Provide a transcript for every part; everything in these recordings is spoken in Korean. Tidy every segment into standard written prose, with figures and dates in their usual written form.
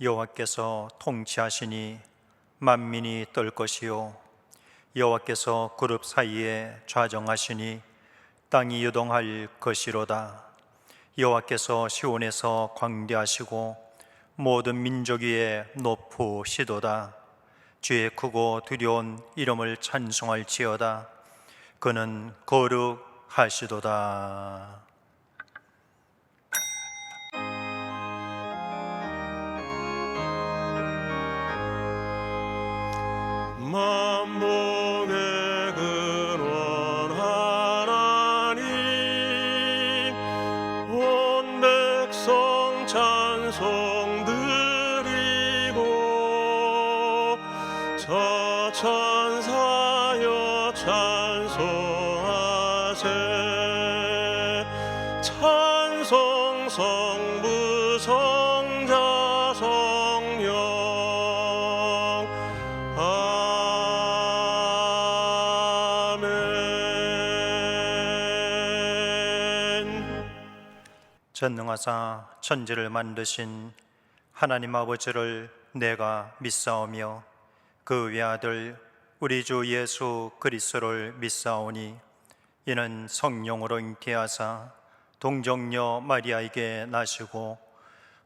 여호와께서 통치하시니 만민이 떨 것이요 여호와께서 그룹 사이에 좌정하시니 땅이 요동할 것이로다. 여호와께서 시온에서 광대하시고 모든 민족 위에 높으시도다. 주의 크고 두려운 이름을 찬송할지어다. 그는 거룩하시도다. 만복의 근원 하나님, 온 백성 찬송 드리고 저 천사여 찬송하세. 찬송 성부 성자 성령 전능하사 천지를 만드신 하나님 아버지를 내가 믿사오며 그 외아들 우리 주 예수 그리스도를 믿사오니 이는 성령으로 잉태하사 동정녀 마리아에게 나시고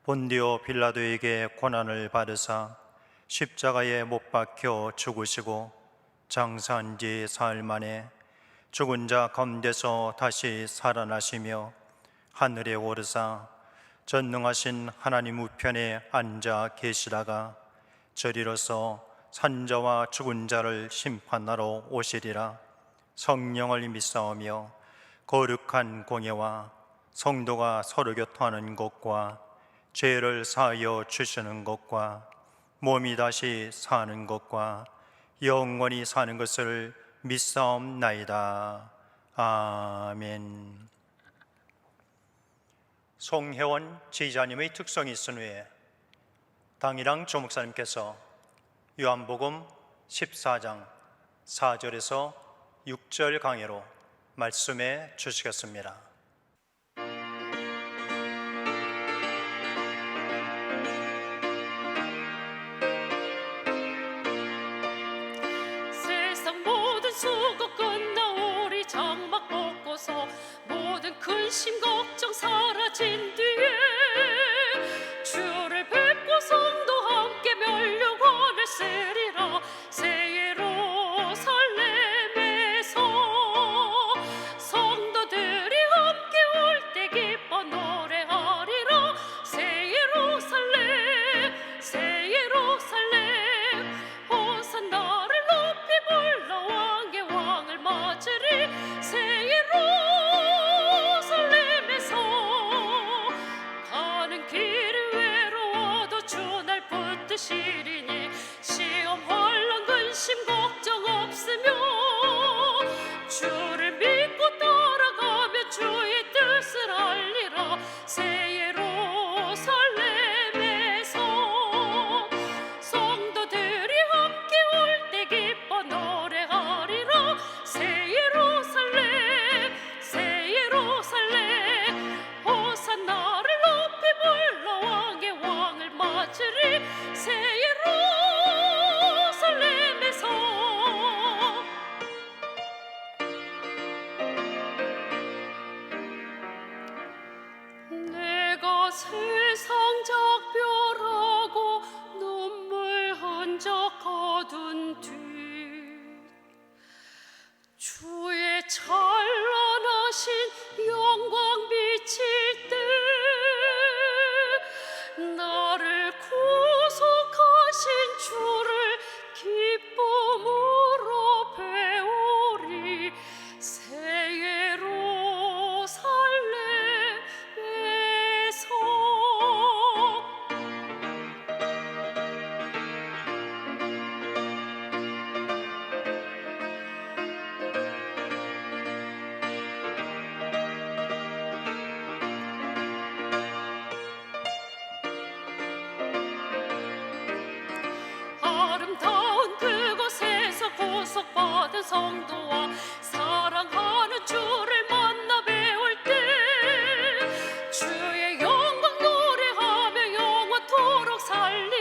본디오 빌라도에게 고난을 받으사 십자가에 못 박혀 죽으시고 장사한 지 사흘 만에 죽은 자 가운데서 다시 살아나시며 하늘에 오르사 전능하신 하나님 우편에 앉아 계시다가 저리로서 산자와 죽은 자를 심판하러 오시리라. 성령을 믿사오며 거룩한 공예와 성도가 서로 교통하는 것과 죄를 사하여 주시는 것과 몸이 다시 사는 것과 영원히 사는 것을 믿사옵나이다. 아멘. 송혜원 지휘자님의 특성이 있은 후에 당일랑 조목사님께서 요한복음 14장 4절에서 6절 강해로 말씀해 주시겠습니다. 세상 모든 수고 끝나오리 장막 벗고서 모든 근심 걱정 사라진 뒤에 주를 뵙고 성도 함께 멸류관을 쓰리라. 새 예루살렘에서 성도들이 함께 올 때 기뻐 노래하리라. 새 예루살렘 새 예루살렘 호산나를 높이 불러 왕의 왕을 맞으리. 새 예루살렘에서 가는 길이 외로워도 주 날 붙드시리니 시험 환난 근심 걱정 없으며 주를 믿고 따라가며 주의 뜻을 알리라. 새 예루살렘에서 성도들이 함께 올 때 기뻐 노래하리라. 새 예루살렘 호산나를 높이 불러 왕의 왕을 맞으리. 새 예루살렘에서 내가 세상 작별하고 눈물 흔적 거둔 뒤 주의 찬란하신 영광 비칠 때 나를 구속하신 주를 기쁨으로 배우리. 새 예루살렘에서 아름다운 그곳에서 구속받은 성도와 사랑하는 주를 만나 배울 때 주의 영광 노래하며 영원토록 살리.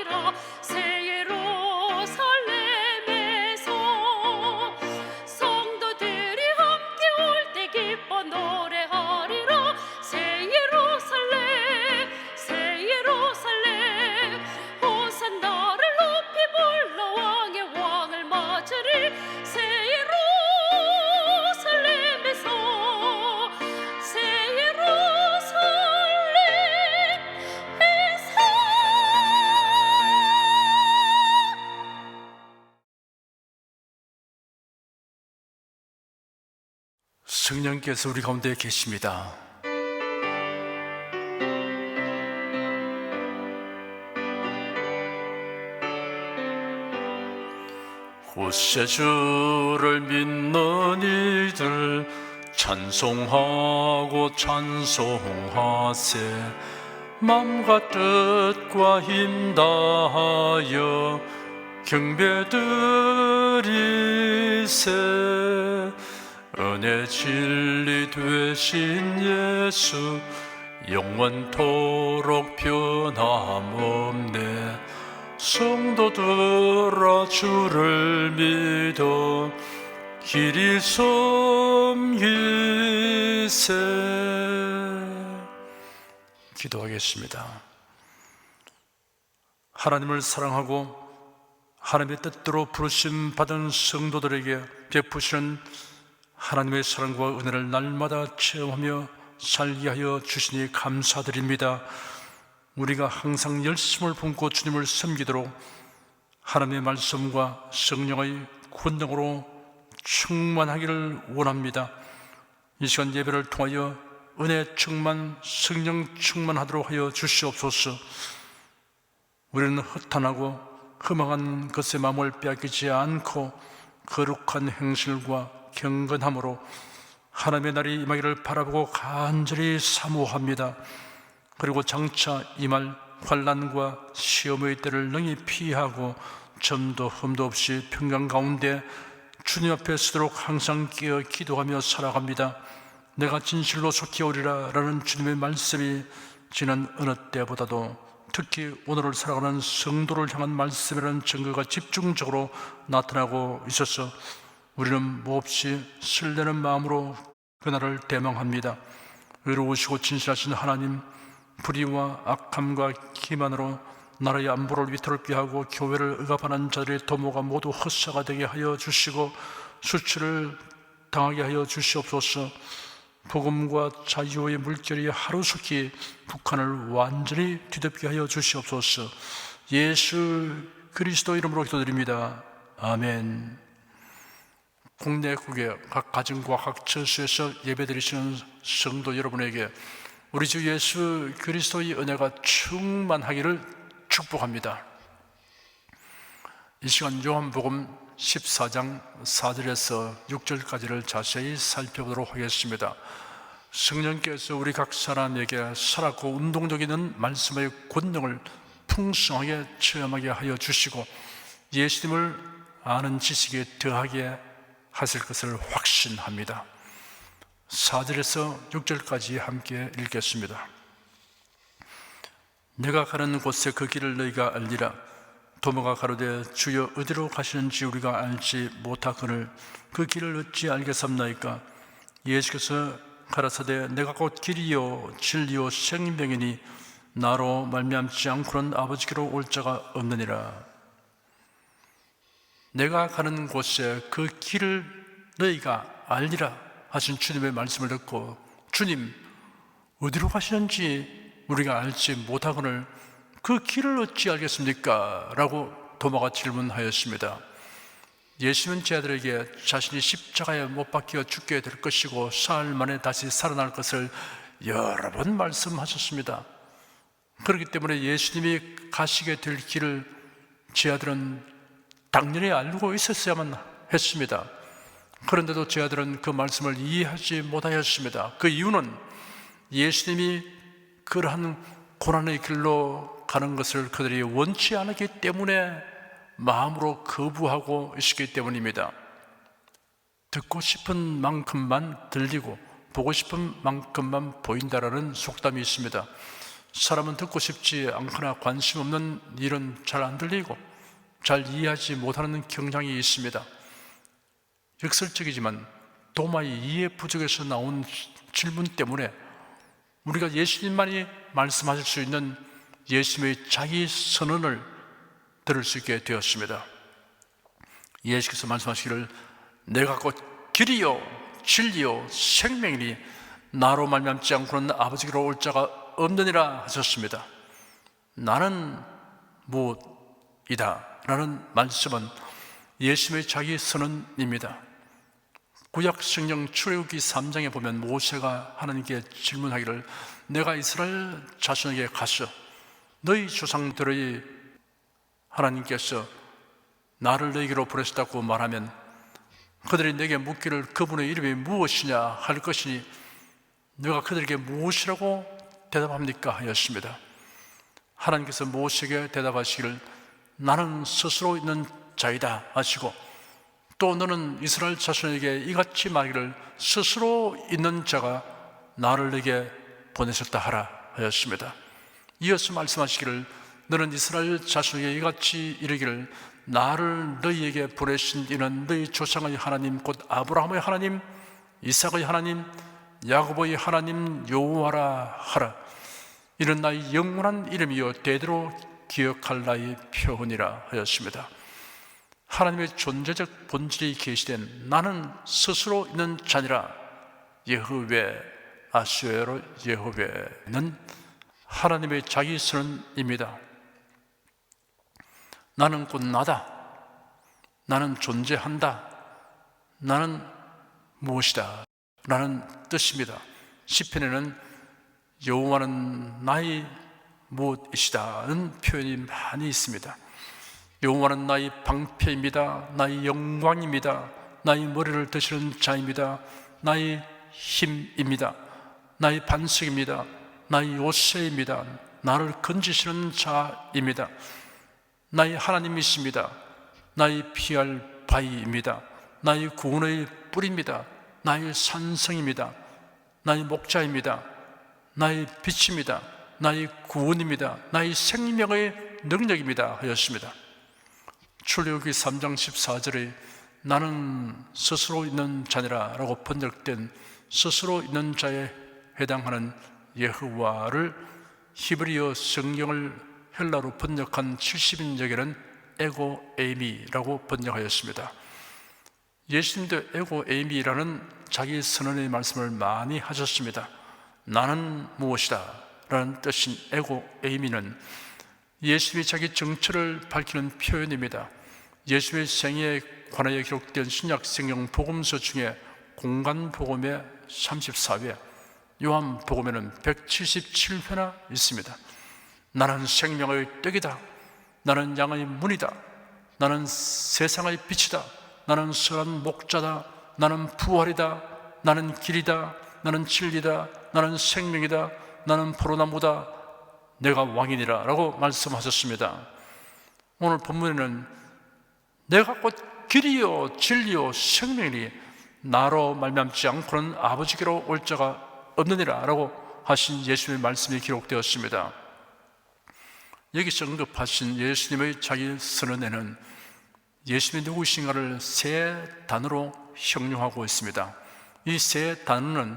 성령께서 우리 가운데 계십니다. 구세주를 믿는 이들 찬송하고 찬송하세. 맘과 뜻과 힘 다하여 경배드리세. 은혜 진리 되신 예수 영원토록 변함없네. 성도들아 주를 믿어 길이 섬기세. 기도하겠습니다. 하나님을 사랑하고 하나님의 뜻대로 부르심 받은 성도들에게 베푸시는 하나님의 사랑과 은혜를 날마다 체험하며 살게 하여 주시니 감사드립니다. 우리가 항상 열심을 품고 주님을 섬기도록 하나님의 말씀과 성령의 권능으로 충만하기를 원합니다. 이 시간 예배를 통하여 은혜 충만, 성령 충만하도록 하여 주시옵소서. 우리는 허탄하고 허망한 것에 마음을 빼앗기지 않고 거룩한 행실과 경건함으로 하나님의 날이 임하기를 바라보고 간절히 사모합니다. 그리고 장차 임할 환난과 시험의 때를 능히 피하고 점도 흠도 없이 평강 가운데 주님 앞에 서도록 항상 깨어 기도하며 살아갑니다. 내가 진실로 속히 오리라 라는 주님의 말씀이 지난 어느 때보다도 특히 오늘을 살아가는 성도를 향한 말씀이라는 증거가 집중적으로 나타나고 있어서 우리는 몹시 설레는 마음으로 그날을 대망합니다. 의로우시고 진실하신 하나님, 불의와 악함과 기만으로 나라의 안보를 위태롭게 하고 교회를 억압하는 자들의 도모가 모두 헛사가 되게 하여 주시고 수치를 당하게 하여 주시옵소서. 복음과 자유의 물결이 하루속히 북한을 완전히 뒤덮게 하여 주시옵소서. 예수 그리스도 이름으로 기도드립니다. 아멘. 국내 국외 각 가정과 각 처소에서 예배드리시는 성도 여러분에게 우리 주 예수 그리스도의 은혜가 충만하기를 축복합니다. 이 시간 요한복음 14장 4절에서 6절까지를 자세히 살펴보도록 하겠습니다. 성령께서 우리 각 사람에게 살았고 운동적인 말씀의 권능을 풍성하게 체험하게 하여 주시고 예수님을 아는 지식에 더하게 하실 것을 확신합니다. 4절에서 6절까지 함께 읽겠습니다. 내가 가는 곳에 그 길을 너희가 알리라. 도마가 가로되 주여 어디로 가시는지 우리가 알지 못하거늘 그 길을 어찌 알겠습나이까? 예수께서 가라사대 내가 곧 길이요 진리요 생명이니 나로 말미암지 않고는 아버지께로 올 자가 없느니라. 내가 가는 곳에 그 길을 너희가 알리라 하신 주님의 말씀을 듣고 주님 어디로 가시는지 우리가 알지 못하거늘 그 길을 어찌 알겠습니까? 라고 도마가 질문하였습니다. 예수님은 제 아들에게 자신이 십자가에 못 박혀 죽게 될 것이고 사흘 만에 다시 살아날 것을 여러 번 말씀하셨습니다. 그렇기 때문에 예수님이 가시게 될 길을 제 아들은 당연히 알고 있었어야만 했습니다. 그런데도 제 아들은 그 말씀을 이해하지 못하였습니다. 그 이유는 예수님이 그러한 고난의 길로 가는 것을 그들이 원치 않았기 때문에 마음으로 거부하고 있었기 때문입니다. 듣고 싶은 만큼만 들리고 보고 싶은 만큼만 보인다라는 속담이 있습니다. 사람은 듣고 싶지 않거나 관심 없는 일은 잘 안 들리고 잘 이해하지 못하는 경향이 있습니다. 역설적이지만 도마의 이해 부족에서 나온 질문 때문에 우리가 예수님만이 말씀하실 수 있는 예수님의 자기 선언을 들을 수 있게 되었습니다. 예수께서 말씀하시기를 내가 곧 길이요 진리요 생명이니 나로 말미암지 않고는 아버지께로 올 자가 없느니라 하셨습니다. 나는 무엇이다 라는 말씀은 예수님의 자기 선언입니다. 구약 성경 출애굽기 3장에 보면 모세가 하나님께 질문하기를 내가 이스라엘 자손에게 가서 너희 조상들의 하나님께서 나를 너희에게로 보내셨다고 말하면 그들이 내게 묻기를 그분의 이름이 무엇이냐 할 것이니 내가 그들에게 무엇이라고 대답합니까? 하였습니다. 하나님께서 모세에게 대답하시기를 나는 스스로 있는 자이다 하시고 또 너는 이스라엘 자손에게 이같이 말하기를 스스로 있는 자가 나를 너에게 보내셨다 하라 하였습니다. 이어서 말씀하시기를 너는 이스라엘 자손에게 이같이 이르기를 나를 너희에게 보내신 이는 너희 조상의 하나님 곧 아브라함의 하나님 이삭의 하나님 야곱의 하나님 여호와라 하라. 이는 나의 영원한 이름이요 대대로 기억할 나의 표현이라 하였습니다. 하나님의 존재적 본질이 계시된 나는 스스로 있는 자니라 여호웨 아수에로 여호웨는 하나님의 자기 선언입니다. 나는 곧 나다. 나는 존재한다. 나는 무엇이다. 라는 뜻입니다. 시편에는 여호와는 나의 무엇이다는 표현이 많이 있습니다. 여호와는 나의 방패입니다. 나의 영광입니다. 나의 머리를 드시는 자입니다. 나의 힘입니다. 나의 반석입니다. 나의 요새입니다. 나를 건지시는 자입니다. 나의 하나님이십니다. 나의 피할 바위입니다. 나의 구원의 뿌리입니다. 나의 산성입니다. 나의 목자입니다. 나의 빛입니다. 나의 구원입니다. 나의 생명의 능력입니다 하였습니다. 출애굽기 3장 14절에 나는 스스로 있는 자니라 라고 번역된 스스로 있는 자에 해당하는 여호와를 히브리어 성경을 헬라로 번역한 70인역에는 에고 에이미라고 번역하였습니다. 예수님도 에고 에이미라는 자기 선언의 말씀을 많이 하셨습니다. 나는 무엇이다 라는 뜻인 에고 에이미는 예수님이 자기 정체를 밝히는 표현입니다. 예수님의 생애에 관하여 기록된 신약 성경 복음서 중에 공간 복음의 34회, 요한 복음에는 177회나 있습니다. 나는 생명의 떡이다. 나는 양의 문이다. 나는 세상의 빛이다. 나는 선한 목자다. 나는 부활이다. 나는 길이다. 나는 진리다. 나는 생명이다. 나는 포도나무다. 내가 왕이니라 라고 말씀하셨습니다. 오늘 본문에는 내가 곧 길이요 진리요 생명이니 나로 말미암지 않고는 아버지께로 올 자가 없느니라 라고 하신 예수님의 말씀이 기록되었습니다. 여기서 언급하신 예수님의 자기 선언에는 예수님이 누구신가를 세 단어로 형용하고 있습니다. 이 세 단어는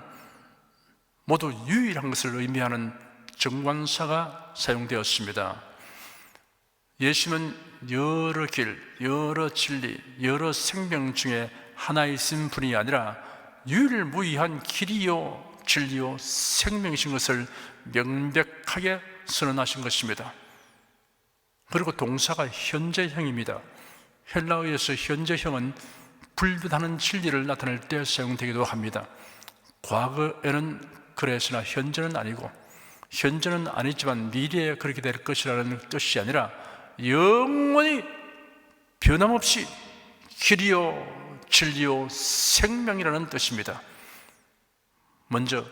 모두 유일한 것을 의미하는 정관사가 사용되었습니다. 예수님은 여러 길, 여러 진리, 여러 생명 중에 하나이신 분이 아니라 유일무이한 길이요 진리요 생명이신 것을 명백하게 선언하신 것입니다. 그리고 동사가 현재형입니다. 헬라어에서 현재형은 불변하는 진리를 나타낼 때 사용되기도 합니다. 과거에는 그랬으나 현재는 아니고, 현재는 아니지만 미래에 그렇게 될 것이라는 뜻이 아니라 영원히 변함없이 길이요 진리요 생명이라는 뜻입니다. 먼저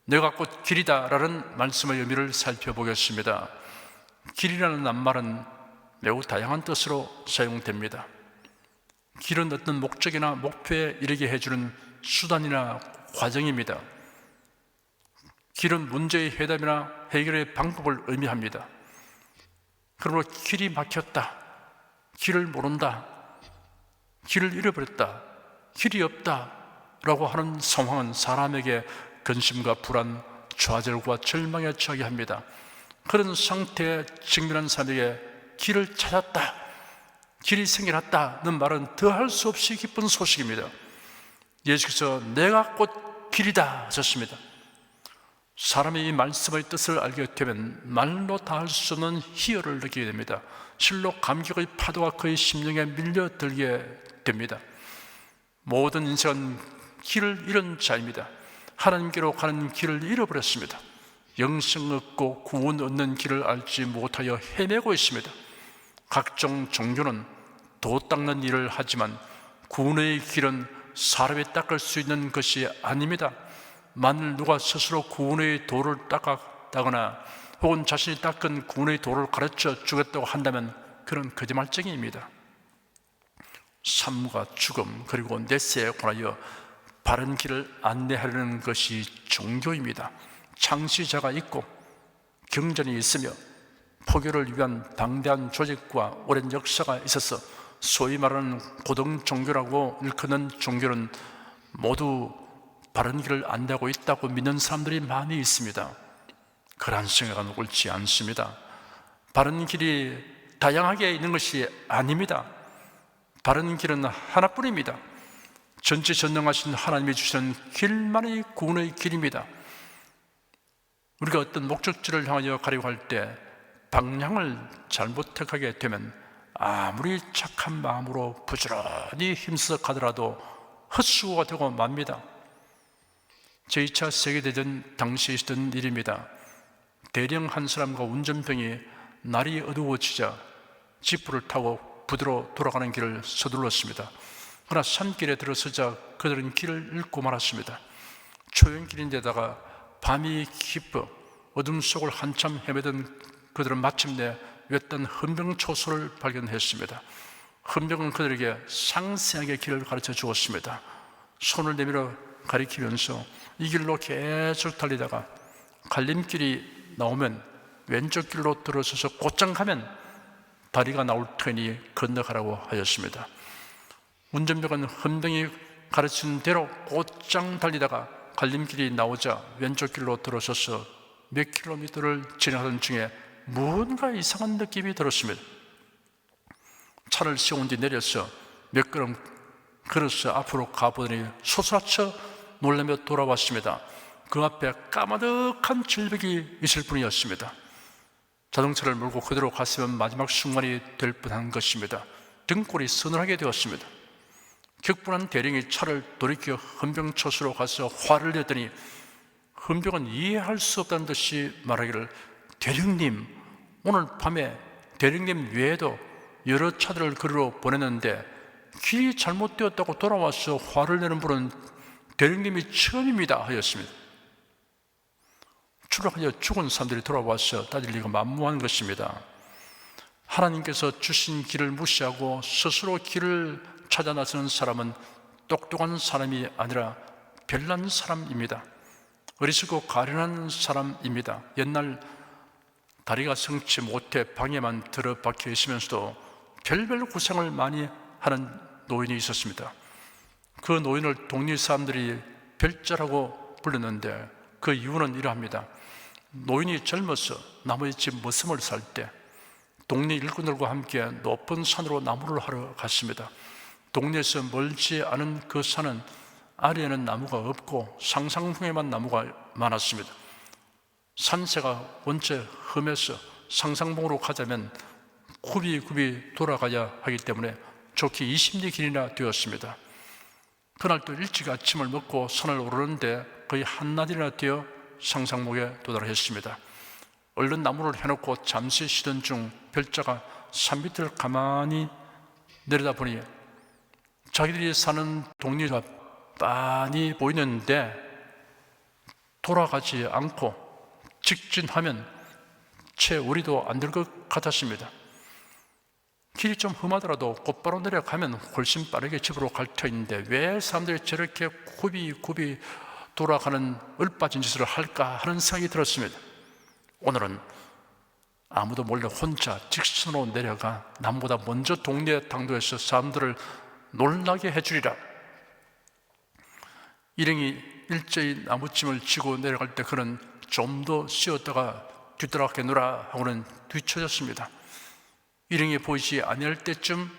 내가 곧 길이다 라는 말씀의 의미를 살펴보겠습니다. 길이라는 낱말은 매우 다양한 뜻으로 사용됩니다. 길은 어떤 목적이나 목표에 이르게 해주는 수단이나 과정입니다. 길은 문제의 해답이나 해결의 방법을 의미합니다. 그러므로 길이 막혔다, 길을 모른다, 길을 잃어버렸다, 길이 없다 라고 하는 상황은 사람에게 근심과 불안, 좌절과 절망에 처하게 합니다. 그런 상태에 직면한 사람에게 길을 찾았다, 길이 생겨났다는 말은 더할 수 없이 기쁜 소식입니다. 예수께서 내가 곧 길이다 하셨습니다. 사람이 이 말씀의 뜻을 알게 되면 말로 다 할 수 없는 희열을 느끼게 됩니다. 실로 감격의 파도가 그의 심령에 밀려들게 됩니다. 모든 인생은 길을 잃은 자입니다. 하나님께로 가는 길을 잃어버렸습니다. 영생 얻고 구원 얻는 길을 알지 못하여 헤매고 있습니다. 각종 종교는 도 닦는 일을 하지만 구원의 길은 사람이 닦을 수 있는 것이 아닙니다. 만일 누가 스스로 구원의 도를 닦았다거나 혹은 자신이 닦은 구원의 도를 가르쳐 주겠다고 한다면 그런 거짓말쟁이입니다. 삶과 죽음 그리고 내세에 관하여 바른 길을 안내하려는 것이 종교입니다. 창시자가 있고 경전이 있으며 포교를 위한 방대한 조직과 오랜 역사가 있어서 소위 말하는 고등 종교라고 일컫는 종교는 모두 바른 길을 안내하고 있다고 믿는 사람들이 많이 있습니다. 그러한 생각은 옳지 않습니다. 바른 길이 다양하게 있는 것이 아닙니다. 바른 길은 하나뿐입니다. 전지전능하신 하나님이 주시는 길만이 구원의 길입니다. 우리가 어떤 목적지를 향하여 가려고 할 때 방향을 잘못 택하게 되면 아무리 착한 마음으로 부지런히 힘써 가더라도 헛수고가 되고 맙니다. 제2차 세계대전 당시에 있었던 일입니다. 대령 한 사람과 운전병이 날이 어두워지자 지프를 타고 부두로 돌아가는 길을 서둘렀습니다. 그러나 산길에 들어서자 그들은 길을 잃고 말았습니다. 초연길인데다가 밤이 깊어 어둠 속을 한참 헤매던 그들은 마침내 외딴 헌병초소를 발견했습니다. 헌병은 그들에게 상세하게 길을 가르쳐 주었습니다. 손을 내밀어 가리키면서 이 길로 계속 달리다가 갈림길이 나오면 왼쪽 길로 들어서서 곧장 가면 다리가 나올 테니 건너가라고 하였습니다. 운전병은 헌병이 가르친 대로 곧장 달리다가 갈림길이 나오자 왼쪽 길로 들어서서 몇 킬로미터를 지나가던 중에 무언가 이상한 느낌이 들었습니다. 차를 세운 뒤 내려서 몇 걸음 걸어서 앞으로 가보더니 소스라쳐 놀라며 돌아왔습니다. 그 앞에 까마득한 절벽이 있을 뿐이었습니다. 자동차를 몰고 그대로 갔으면 마지막 순간이 될 뻔한 것입니다. 등골이 서늘하게 되었습니다. 격분한 대령이 차를 돌이켜 헌병초소로 가서 화를 냈더니 헌병은 이해할 수 없다는 듯이 말하기를, 대령님, 오늘 밤에 대령님 외에도 여러 차들을 그리로 보냈는데 길이 잘못되었다고 돌아와서 화를 내는 분은 대령님이 처음입니다 하였습니다. 추락하여 죽은 사람들이 돌아와서 따질 리가 만무한 것입니다. 하나님께서 주신 길을 무시하고 스스로 길을 찾아 나서는 사람은 똑똑한 사람이 아니라 별난 사람입니다. 어리석고 가련한 사람입니다. 옛날 다리가 성치 못해 방에만 들어박혀 있으면서도 별별 고생을 많이 하는 노인이 있었습니다. 그 노인을 동네 사람들이 별자라고 불렀는데 그 이유는 이러합니다. 노인이 젊어서 나무의 집 머슴을 살 때 동네 일꾼들과 함께 높은 산으로 나무를 하러 갔습니다. 동네에서 멀지 않은 그 산은 아래에는 나무가 없고 상상봉에만 나무가 많았습니다. 산세가 원체 험해서 상상봉으로 가자면 굽이 돌아가야 하기 때문에 좋게 20리 길이나 되었습니다. 그날 또 일찍 아침을 먹고 산을 오르는데 거의 한낮이나 되어 상상봉에 도달했습니다. 얼른 나무를 해놓고 잠시 쉬던 중 별자가 산 밑을 가만히 내려다보니 자기들이 사는 동네가 빤히 보이는데 돌아가지 않고 직진하면 채 우리도 안 될 것 같았습니다. 길이 좀 험하더라도 곧바로 내려가면 훨씬 빠르게 집으로 갈 터인데 왜 사람들이 저렇게 굽이 돌아가는 얼빠진 짓을 할까 하는 생각이 들었습니다. 오늘은 아무도 몰래 혼자 직선으로 내려가 남보다 먼저 동네 당도에서 사람들을 놀라게 해주리라. 일행이 일제히 나무짐을 지고 내려갈 때 그는 좀 더 쉬었다가 뒤돌아가겠노라 하고는 뒤처졌습니다. 일행이 보이지 아니할 때쯤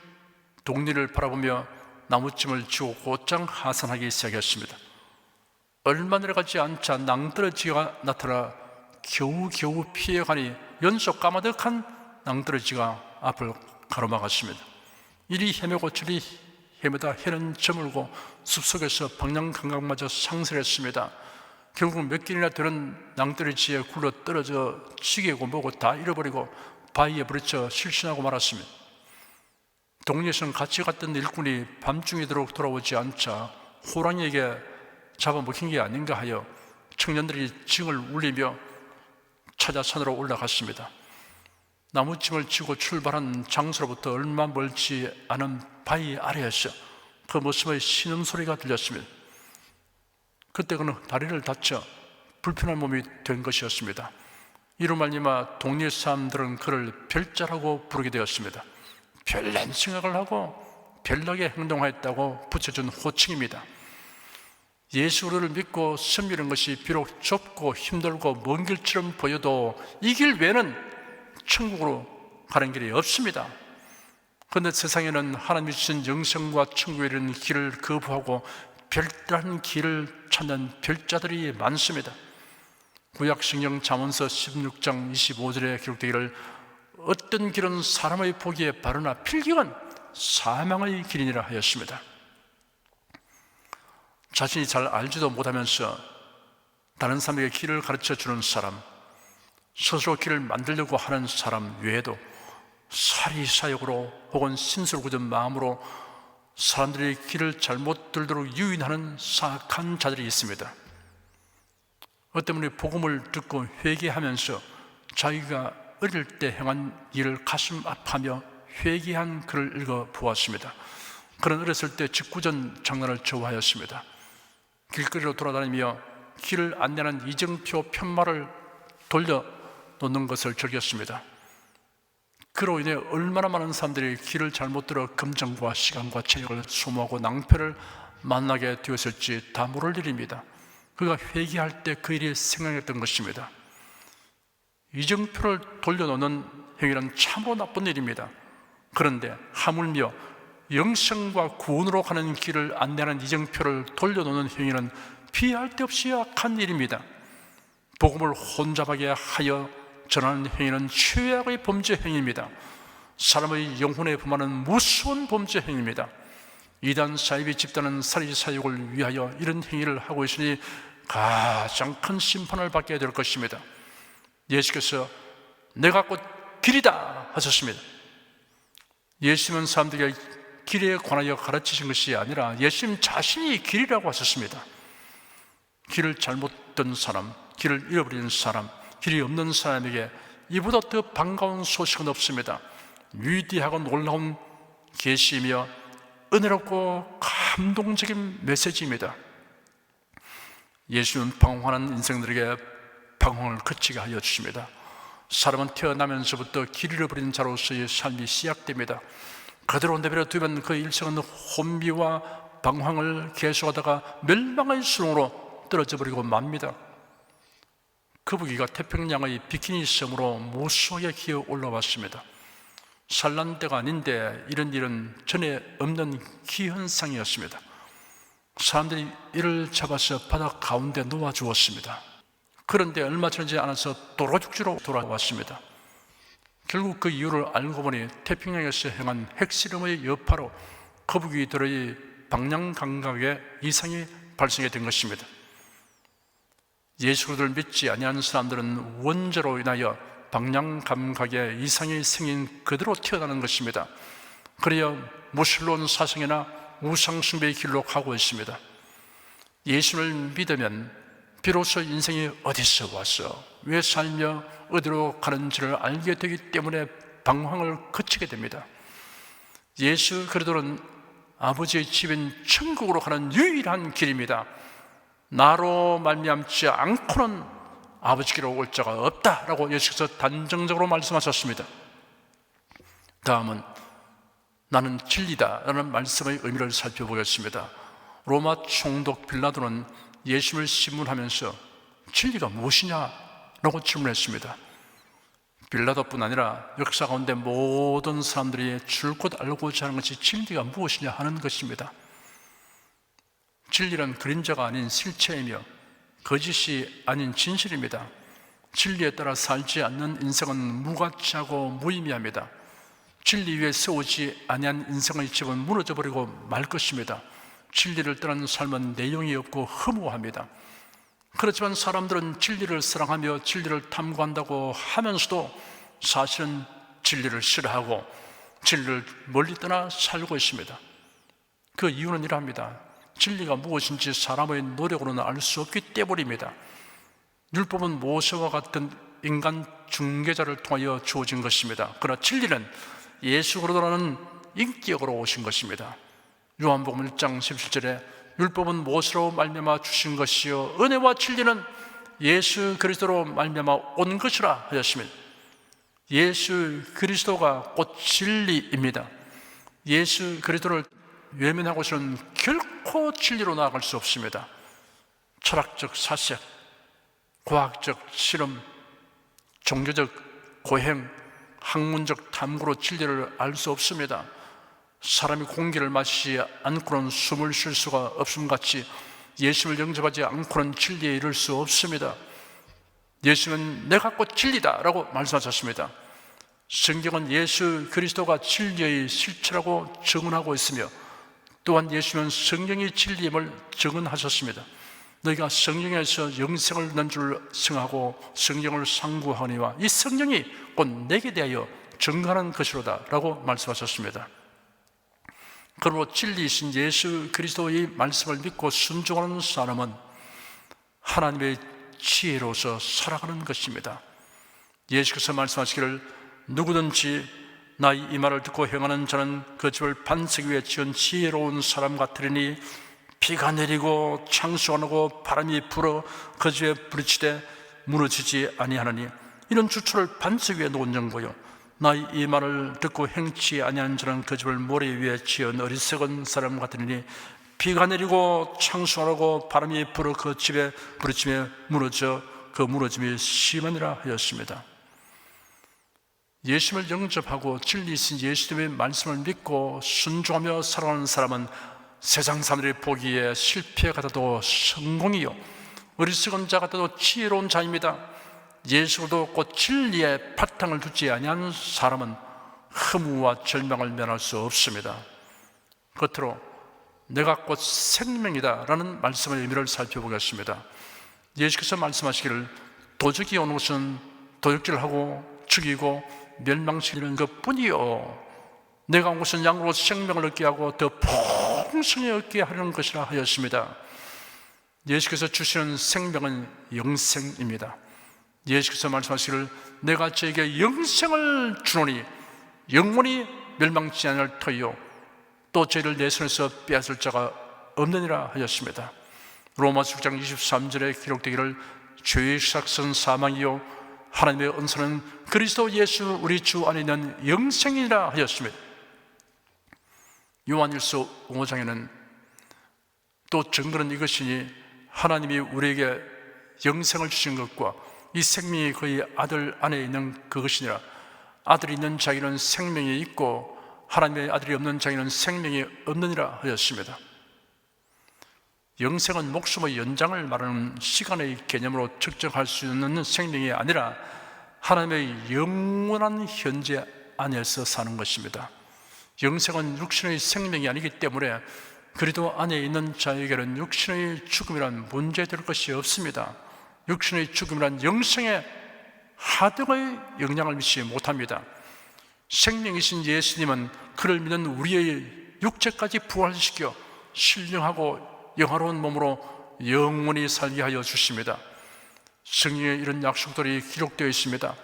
동리를 바라보며 나무짐을 지고 곧장 하산하기 시작했습니다. 얼마 내려가지 않자 낭떠러지가 나타나 겨우 피해가니 연속 까마득한 낭떠러지가 앞을 가로막았습니다. 이리 헤매고 저리 해마다 해는 저물고 숲속에서 방향 감각마저 상실했습니다. 결국 몇 길이나 되는 낭떠러지에 굴러 떨어져 지게고 뭐고 다 잃어버리고 바위에 부딪혀 실신하고 말았습니다. 동리에서는 같이 갔던 일꾼이 밤중에 돌아오지 않자 호랑이에게 잡아먹힌 게 아닌가 하여 청년들이 징을 울리며 찾아 산으로 올라갔습니다. 나무짐을 지고 출발한 장소로부터 얼마 멀지 않은 바위 아래에서 그 모습의 신음소리가 들렸습니다. 그때 그는 다리를 다쳐 불편한 몸이 된 것이었습니다. 이로 말미암아 동네 사람들은 그를 별자라고 부르게 되었습니다. 별난 생각을 하고 별나게 행동하였다고 붙여준 호칭입니다. 예수를 믿고 섬기는 것이 비록 좁고 힘들고 먼 길처럼 보여도 이 길 외에는 천국으로 가는 길이 없습니다. 그런데 세상에는 하나님이 주신 영생과 천국에 이르는 길을 거부하고 별다른 길을 찾는 별자들이 많습니다. 구약성경 잠언서 16장 25절에 기록되기를 어떤 길은 사람의 보기에 바르나 필경은 사망의 길이니라 하였습니다. 자신이 잘 알지도 못하면서 다른 사람에게 길을 가르쳐주는 사람, 스스로 길을 만들려고 하는 사람 외에도 사리사욕으로 혹은 신술궂은 마음으로 사람들이 길을 잘못 들도록 유인하는 사악한 자들이 있습니다. 어떤 분이 복음을 듣고 회개하면서 자기가 어릴 때 행한 일을 가슴 아파하며 회개한 글을 읽어보았습니다. 그는 어렸을 때 직구전 장난을 좋아하였습니다. 길거리로 돌아다니며 길을 안내하는 이정표 편말을 돌려놓는 것을 즐겼습니다. 그로 인해 얼마나 많은 사람들이 길을 잘못 들어 금전과 시간과 체력을 소모하고 낭패를 만나게 되었을지 다 모를 일입니다. 그가 회개할 때 그 일이 생각했던 것입니다. 이정표를 돌려놓는 행위는 참으로 나쁜 일입니다. 그런데 하물며 영생과 구원으로 가는 길을 안내하는 이정표를 돌려놓는 행위는 피할 데 없이 악한 일입니다. 복음을 혼잡하게 하여 전하는 행위는 최악의 범죄 행위입니다. 사람의 영혼에 범하는 무서운 범죄 행위입니다. 이단 사이비 집단은 사리사욕을 위하여 이런 행위를 하고 있으니 가장 큰 심판을 받게 될 것입니다. 예수께서 내가 곧 길이다 하셨습니다. 예수님은 사람들에게 길에 관하여 가르치신 것이 아니라 예수님 자신이 길이라고 하셨습니다. 길을 잘못 든 사람, 길을 잃어버린 사람, 길이 없는 사람에게 이보다 더 반가운 소식은 없습니다. 위대하고 놀라운 계시이며 은혜롭고 감동적인 메시지입니다. 예수님은 방황하는 인생들에게 방황을 그치게 하여 주십니다. 사람은 태어나면서부터 길 잃어버린 자로서의 삶이 시작됩니다. 그대로 내버려 두면 그 일생은 혼미와 방황을 계속하다가 멸망의 수렁으로 떨어져 버리고 맙니다. 거북이가 태평양의 비키니 섬으로 무수하게 기어 올라왔습니다. 산란 때가 아닌데 이런 일은 전에 없는 기현상이었습니다. 사람들이 이를 잡아서 바다 가운데 놓아주었습니다. 그런데 얼마 지나지 않아서 도로죽지로 돌아왔습니다. 결국 그 이유를 알고 보니 태평양에서 행한 핵실험의 여파로 거북이들의 방향 감각에 이상이 발생이 된 것입니다. 예수를 믿지 아니하는 사람들은 원죄로 인하여 방향 감각에 이상이 생긴 그대로 태어나는 것입니다. 그래야 무신론 사상이나 우상 숭배의 길로 가고 있습니다. 예수를 믿으면 비로소 인생이 어디서 와서 왜 살며 어디로 가는지를 알게 되기 때문에 방황을 거치게 됩니다. 예수 그리스도는 아버지의 집인 천국으로 가는 유일한 길입니다. 나로 말미암지 않고는 아버지께로 올 자가 없다라고 예수께서 단정적으로 말씀하셨습니다. 다음은 나는 진리다라는 말씀의 의미를 살펴보겠습니다. 로마 총독 빌라도는 예수님을 신문하면서 진리가 무엇이냐라고 질문했습니다. 빌라도뿐 아니라 역사 가운데 모든 사람들이 줄곧 알고자 하는 것이 진리가 무엇이냐 하는 것입니다. 진리는 그림자가 아닌 실체이며 거짓이 아닌 진실입니다. 진리에 따라 살지 않는 인생은 무가치하고 무의미합니다. 진리 위에 세우지 아니한 인생의 집은 무너져버리고 말 것입니다. 진리를 떠난 삶은 내용이 없고 허무합니다. 그렇지만 사람들은 진리를 사랑하며 진리를 탐구한다고 하면서도 사실은 진리를 싫어하고 진리를 멀리 떠나 살고 있습니다. 그 이유는 이러합니다. 진리가 무엇인지 사람의 노력으로는 알 수 없기 때문입니다. 율법은 모세와 같은 인간 중개자를 통하여 주어진 것입니다. 그러나 진리는 예수 그리스도라는 인격으로 오신 것입니다. 요한복음 1장 17절에 율법은 모세로 말미암아 주신 것이요 은혜와 진리는 예수 그리스도로 말미암아 온 것이라 하였습니다. 예수 그리스도가 곧 진리입니다. 예수 그리스도를 외면하고서는 결코 진리로 나아갈 수 없습니다. 철학적 사색, 과학적 실험, 종교적 고행, 학문적 탐구로 진리를 알 수 없습니다. 사람이 공기를 마시지 않고는 숨을 쉴 수가 없음같이 예수를 영접하지 않고는 진리에 이를 수 없습니다. 예수는 내가 곧 진리다 라고 말씀하셨습니다. 성경은 예수 그리스도가 진리의 실체라고 증언하고 있으며 또한 예수는 성경이 진리임을 증언하셨습니다. 너희가 성경에서 영생을 얻는 줄 생각하고 성경을 상고하니와 이 성경이 곧 내게 대하여 증거하는 것이로다 라고 말씀하셨습니다. 그러므로 진리이신 예수 그리스도의 말씀을 믿고 순종하는 사람은 하나님의 지혜로서 살아가는 것입니다. 예수께서 말씀하시기를 누구든지 나의 이 말을 듣고 행하는 자는 그 집을 반석 위에 지은 지혜로운 사람 같으리니 비가 내리고 창수가 나고 바람이 불어 그 집에 부딪히되 무너지지 아니하느니 이런 주초를 반석 위에 놓은 정보요 나의 이 말을 듣고 행치 아니하는 자는 그 집을 모래 위에 지은 어리석은 사람 같으니 비가 내리고 창수가 나고 바람이 불어 그 집에 부딪히며 무너져 그 무너짐이 심하니라 하였습니다. 예수를 영접하고 진리이신 예수님의 말씀을 믿고 순종하며 살아가는 사람은 세상 사람들이 보기에 실패 같아도 성공이요 어리석은 자 같아도 지혜로운 자입니다. 예수도 곧 진리에 바탕을 두지 아니한 사람은 허무와 절망을 면할 수 없습니다. 겉으로 내가 곧 생명이다 라는 말씀의 의미를 살펴보겠습니다. 예수께서 말씀하시기를 도적이 오는 것은 도적질하고 죽이고 멸망시키는 것뿐이요 내가 온 것은 양으로 생명을 얻게 하고 더 풍성히 얻게 하려는 것이라 하였습니다. 예수께서 주시는 생명은 영생입니다. 예수께서 말씀하시기를 내가 저에게 영생을 주노니 영원히 멸망치 않을 터이요 또 저희를 내 손에서 빼앗을 자가 없느니라 하였습니다. 로마서 6장 23절에 기록되기를 죄의 시작은 사망이요 하나님의 은사는 그리스도 예수 우리 주 안에 있는 영생이라 하였습니다. 요한일서 5장에는 또 증거는 이것이니 하나님이 우리에게 영생을 주신 것과 이 생명이 그의 아들 안에 있는 그것이니라. 아들이 있는 자에게는 생명이 있고 하나님의 아들이 없는 자에게는 생명이 없느니라 하였습니다. 영생은 목숨의 연장을 말하는 시간의 개념으로 측정할 수 있는 생명이 아니라 하나님의 영원한 현재 안에서 사는 것입니다. 영생은 육신의 생명이 아니기 때문에 그리스도 안에 있는 자에게는 육신의 죽음이란 문제될 것이 없습니다. 육신의 죽음이란 영생에 하등의 영향을 미치지 못합니다. 생명이신 예수님은 그를 믿는 우리의 육체까지 부활시켜 신령하고 영화로운 몸으로 영원히 살게 하여 주십니다. 성경에 이런 약속들이 기록되어 있습니다.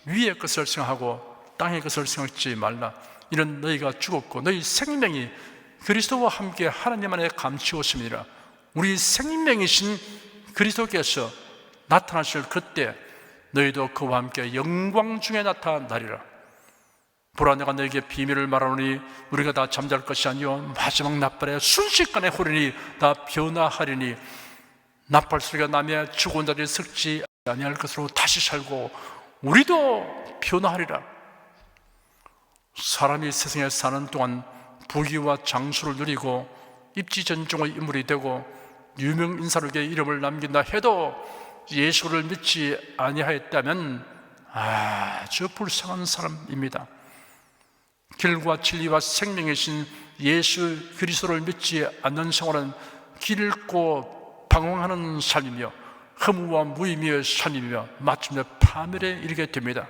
위의 것을 생각하고 땅의 것을 생각지 말라. 이는 너희가 죽었고 너희 생명이 그리스도와 함께 하나님 안에 감추었습니다. 우리 생명이신 그리스도께서 나타나실 그때 너희도 그와 함께 영광 중에 나타나리라. 보라 내가 너에게 비밀을 말하노니 우리가 다 잠잘 것이 아니요 마지막 나팔에 순식간에 호리니 다 변화하리니 나팔 소리가 나며 죽은 자들이 썩지 아니할 것으로 다시 살고 우리도 변화하리라. 사람이 세상에 사는 동안 부귀와 장수를 누리고 입지전종의 인물이 되고 유명 인사에게 이름을 남긴다 해도 예수를 믿지 아니하였다면 아주 불쌍한 사람입니다. 길과 진리와 생명이신 예수 그리스도를 믿지 않는 생활은 길 잃고 방황하는 삶이며 허무와 무의미의 삶이며 마침내 파멸에 이르게 됩니다.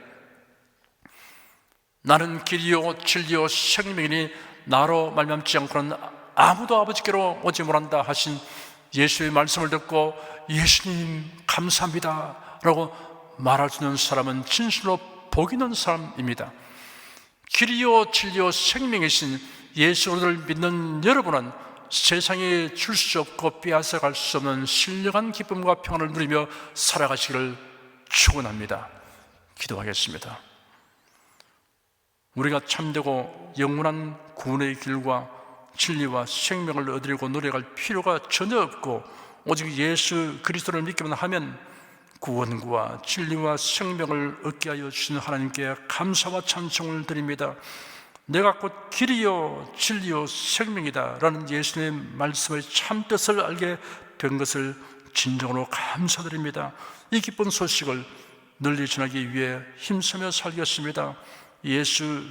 나는 길이요 진리요 생명이니 나로 말미암지 않고는 아무도 아버지께로 오지 못한다 하신 예수의 말씀을 듣고 예수님 감사합니다 라고 말할 수 있는 사람은 진실로 복 있는 사람입니다. 길이요 진리요 생명이신 예수를 믿는 여러분은 세상에 줄 수 없고 빼앗아갈 수 없는 신령한 기쁨과 평안을 누리며 살아가시기를 축원합니다. 기도하겠습니다. 우리가 참되고 영원한 구원의 길과 진리와 생명을 얻으려고 노력할 필요가 전혀 없고 오직 예수 그리스도를 믿기만 하면 구원과 진리와 생명을 얻게 하여 주신 하나님께 감사와 찬송을 드립니다. 내가 곧 길이요 진리요 생명이다 라는 예수님의 말씀의 참뜻을 알게 된 것을 진정으로 감사드립니다. 이 기쁜 소식을 널리 전하기 위해 힘쓰며 살겠습니다. 예수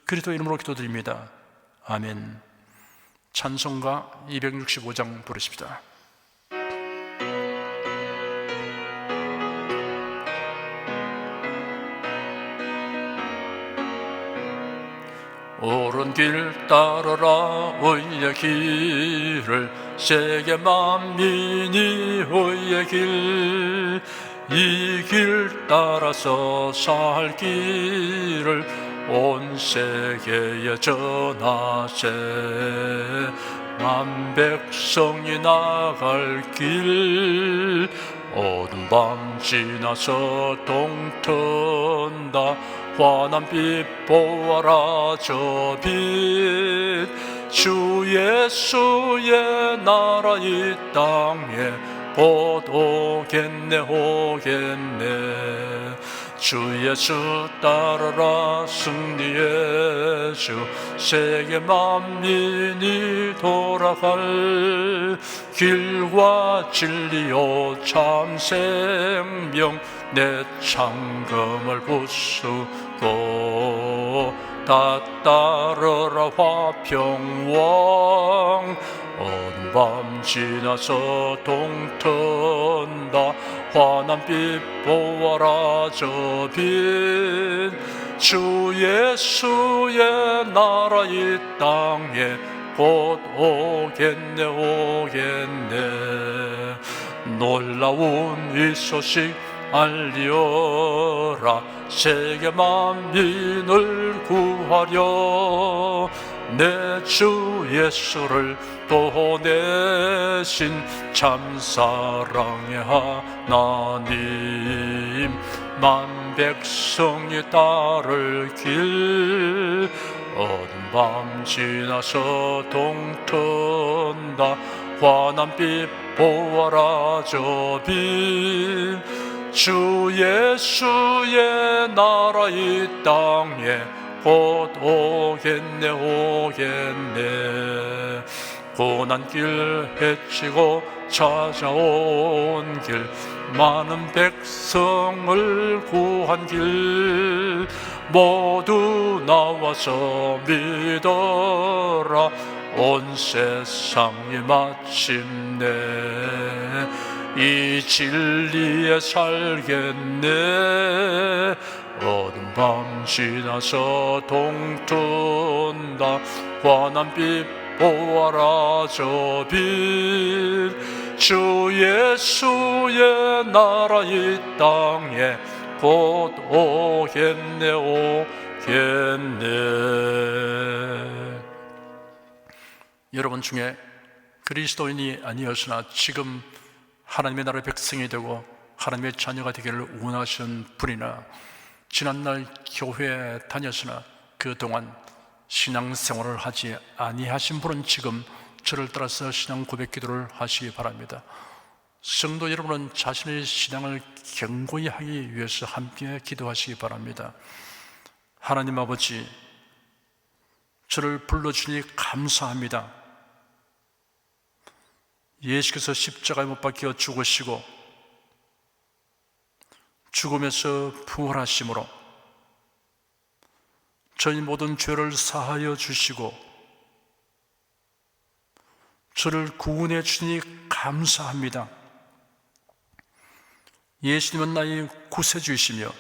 그리스도 이름으로 기도드립니다. 아멘. 찬송가 265장 부르십시다. 옳은 길 따르라 의의 길을 세계 만민이 의의 길 이 길 따라서 살 길을 온 세계에 전하세 만 백성이 나갈 길 어두운 밤 지나서 동튼다 환한 빛 보아라 저 빛 주 예수의 나라 이 땅에 곧 오겠네 오겠네 주 예수 따르라 승리의 주 세계 만민이 돌아갈 길과 진리요 참 생명 내 창금을 부수고 다 따르라 화평왕 어두운 밤 지나서 동튼다 환한 빛 보아라 저 빛 주 예수의 나라 이 땅에 곧 오겠네 오겠네 놀라운 이 소식 알리어라 세계 만민을 구하려 내 주 예수를 보내신 참사랑의 하나님 만 백성이 따를 길 어두운 밤 지나서 동튼다 환한 빛 보아라 저 빛 주 예수의 나라 이 땅에 곧 오겠네 오겠네 고난길 헤치고 찾아온 길 많은 백성을 구한 길 모두 나와서 믿어라 온 세상이 마침내 이 진리에 살겠네 어두운 밤 지나서 동튼다 환한 빛 보아라 저 빛 주 예수의 나라 이 땅에 곧 오겠네 오겠네. 여러분 중에 그리스도인이 아니었으나 지금 하나님의 나라의 백성이 되고 하나님의 자녀가 되기를 원하시는 분이나 지난날 교회에 다녔으나 그동안 신앙생활을 하지 아니하신 분은 지금 저를 따라서 신앙 고백 기도를 하시기 바랍니다. 성도 여러분은 자신의 신앙을 견고히 하기 위해서 함께 기도하시기 바랍니다. 하나님 아버지, 저를 불러주니 감사합니다. 예수께서 십자가에 못 박혀 죽으시고 죽음에서 부활하심으로 저희 모든 죄를 사하여 주시고 저를 구원해 주시니 감사합니다. 예수님은 나의 구세주이시며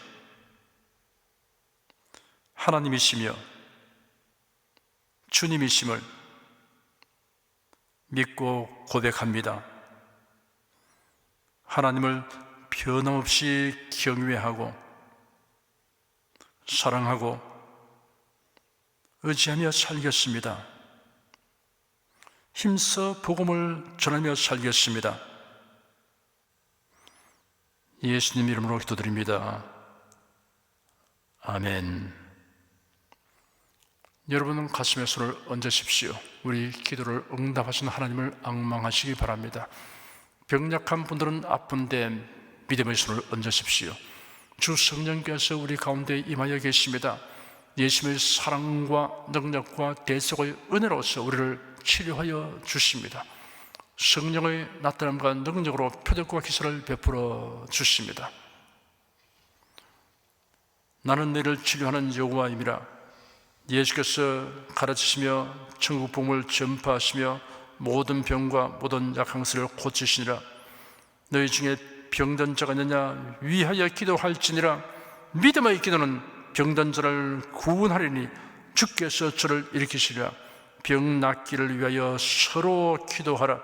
하나님이시며 주님이심을 믿고 고백합니다. 하나님을 변함없이 경외하고 사랑하고 의지하며 살겠습니다. 힘써 복음을 전하며 살겠습니다. 예수님 이름으로 기도드립니다. 아멘. 여러분은 가슴에 손을 얹으십시오. 우리 기도를 응답하신 하나님을 앙망하시기 바랍니다. 병약한 분들은 아픈데 믿음의 손을 얹으십시오. 주 성령께서 우리 가운데 임하여 계십니다. 예수님의 사랑과 능력과 대속의 은혜로서 우리를 치료하여 주십니다. 성령의 나타남과 능력으로 표적과 기사를 베풀어 주십니다. 나는 너를 치료하는 여호와임이라. 예수께서 가르치시며 천국 복음을 전파하시며 모든 병과 모든 약한 것을 고치시니라. 너희 중에 병든 자가 있느냐 위하여 기도할지니라. 믿음의 기도는 병든 자를 구원하리니 주께서 저를 일으키시리라. 병 낫기를 위하여 서로 기도하라.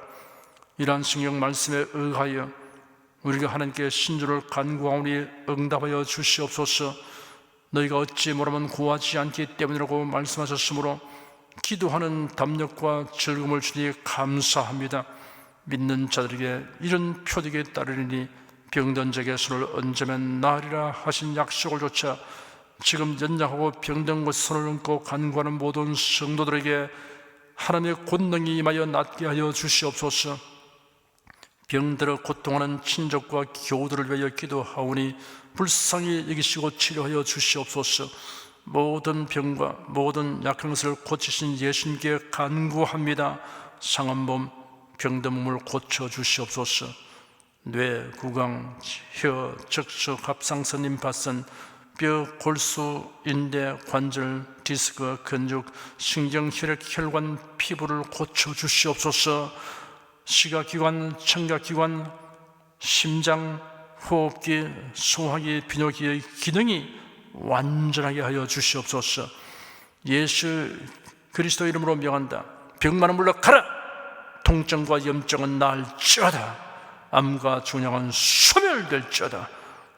이러한 성경 말씀에 의하여 우리가 하나님께 신주를 간구하오니 응답하여 주시옵소서. 너희가 어찌 뭐라면 구하지 않기 때문이라고 말씀하셨으므로 기도하는 담력과 즐거움을 주니 감사합니다. 믿는 자들에게 이런 표적이 따르리니 병든 자에게 손을 얹으면 나으리라 하신 약속을 조차 지금 연약하고 병든 곳에 손을 얹고 간구하는 모든 성도들에게 하나님의 권능이 임하여 낫게 하여 주시옵소서. 병들어 고통하는 친족과 교우들을 위하여 기도하오니 불쌍히 여기시고 치료하여 주시옵소서. 모든 병과 모든 약한 것을 고치신 예수님께 간구합니다. 상한 몸, 병든 몸을 고쳐 주시옵소서. 뇌, 구강, 혀, 적수, 갑상선, 임파선, 뼈, 골수, 인대, 관절, 디스크, 근육, 신경, 혈액, 혈관, 피부를 고쳐 주시옵소서. 시각기관, 청각기관, 심장, 호흡기, 소화기, 비뇨기의 기능이 완전하게 하여 주시옵소서. 예수 그리스도 이름으로 명한다. 병만은 물러가라. 통증과 염증은 나을지어다. 암과 중량은 소멸될지어다.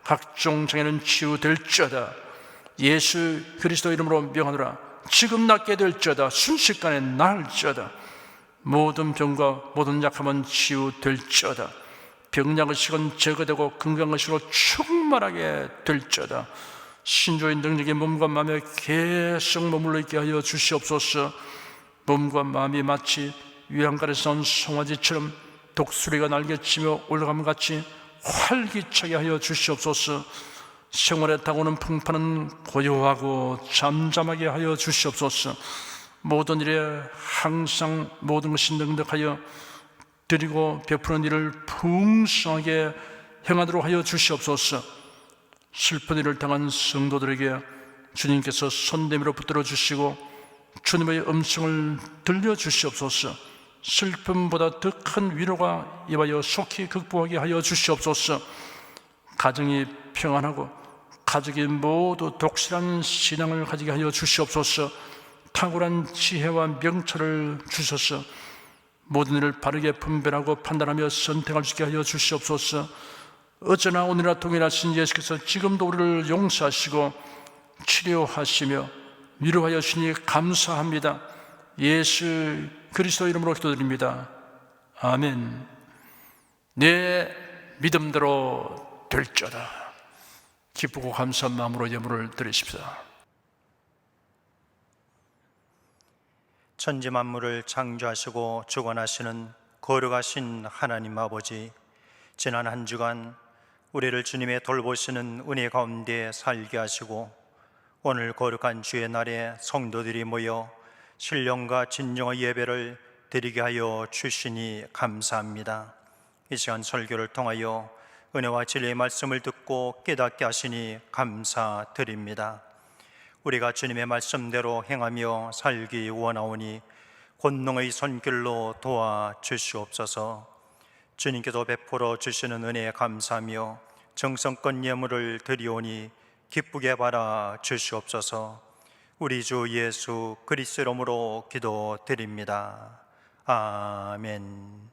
각종 장애는 치유될지어다. 예수 그리스도 이름으로 명하노라. 지금 낫게 될지어다. 순식간에 나을지어다. 모든 병과 모든 약함은 치유될지어다. 병약의식은 제거되고 건강의식으로 충만하게 될지어다. 신조의 능력이 몸과 마음에 계속 머물러 있게 하여 주시옵소서. 몸과 마음이 마치 위안가에서 온 송아지처럼 독수리가 날개치며 올라감 같이 활기차게 하여 주시옵소서. 생활에 다가오는 풍파는 고요하고 잠잠하게 하여 주시옵소서. 모든 일에 항상 모든 것이 능력하여 드리고 베푸는 일을 풍성하게 행하도록 하여 주시옵소서. 슬픈 일을 당한 성도들에게 주님께서 손내밀어 붙들어 주시고 주님의 음성을 들려주시옵소서. 슬픔보다 더 큰 위로가 임하여 속히 극복하게 하여 주시옵소서. 가정이 평안하고 가족이 모두 독실한 신앙을 가지게 하여 주시옵소서. 탁월한 지혜와 명철을 주셔서 모든 일을 바르게 분별하고 판단하며 선택할 수 있게 하여 주시옵소서. 어제나 오늘이나 동일하신 예수께서 지금도 우리를 용서하시고 치료하시며 위로하여 주시니 감사합니다. 예수 그리스도 이름으로 기도드립니다. 아멘. 내 믿음대로 될지어다. 기쁘고 감사한 마음으로 예물을 드리십시다. 천지 만물을 창조하시고 주관하시는 거룩하신 하나님 아버지, 지난 한 주간 우리를 주님의 돌보시는 은혜 가운데 살게 하시고 오늘 거룩한 주의 날에 성도들이 모여 신령과 진정의 예배를 드리게 하여 주시니 감사합니다. 이 시간 설교를 통하여 은혜와 진리의 말씀을 듣고 깨닫게 하시니 감사드립니다. 우리가 주님의 말씀대로 행하며 살기 원하오니 권능의 손길로 도와주시옵소서. 주님께서 베풀어 주시는 은혜에 감사하며 정성껏 예물을 드리오니 기쁘게 받아 주시옵소서. 우리 주 예수 그리스도 이름으로 기도드립니다. 아멘.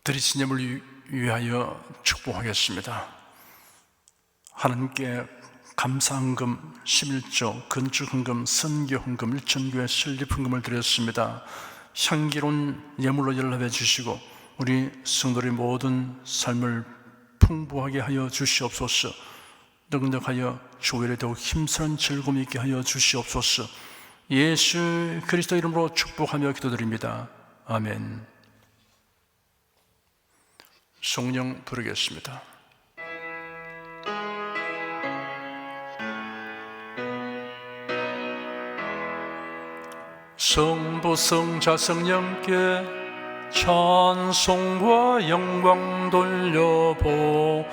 드리신 예물을 위하여 축복하겠습니다. 하나님께 감사헌금, 11조, 건축헌금, 선교헌금, 일천교회 설립헌금을 드렸습니다. 향기로운 예물로 연락해 주시고 우리 성도의 모든 삶을 풍부하게 하여 주시옵소서. 넉넉하여 교회에 더욱 힘찬 즐거움 있게 하여 주시옵소서. 예수 그리스도 이름으로 축복하며 기도드립니다. 아멘. 성령 부르겠습니다. 성부 성자 성령께 찬송과 영광 돌려보내세.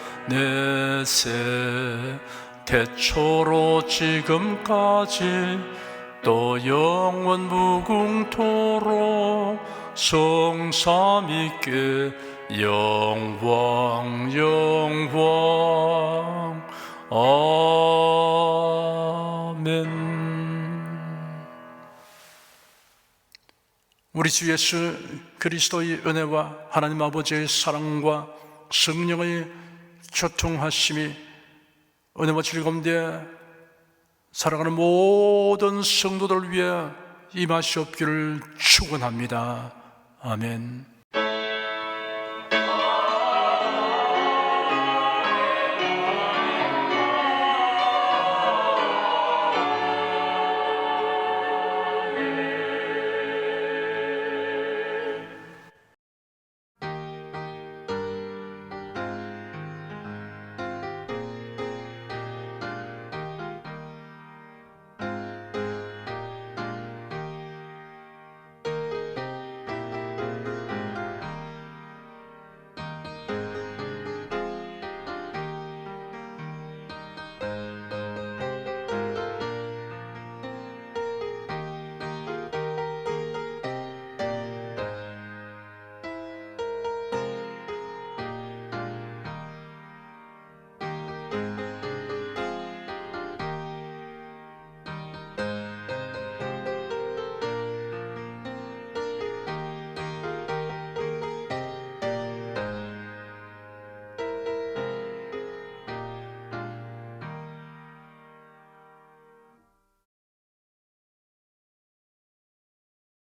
태초로 지금까지 또 영원 무궁토록 성삼위께 영광 영광 아멘. 우리 주 예수 그리스도의 은혜와 하나님 아버지의 사랑과 성령의 교통하심이 은혜와 즐거움에 살아가는 모든 성도들을 위해 임하시옵기를 축원합니다. 아멘.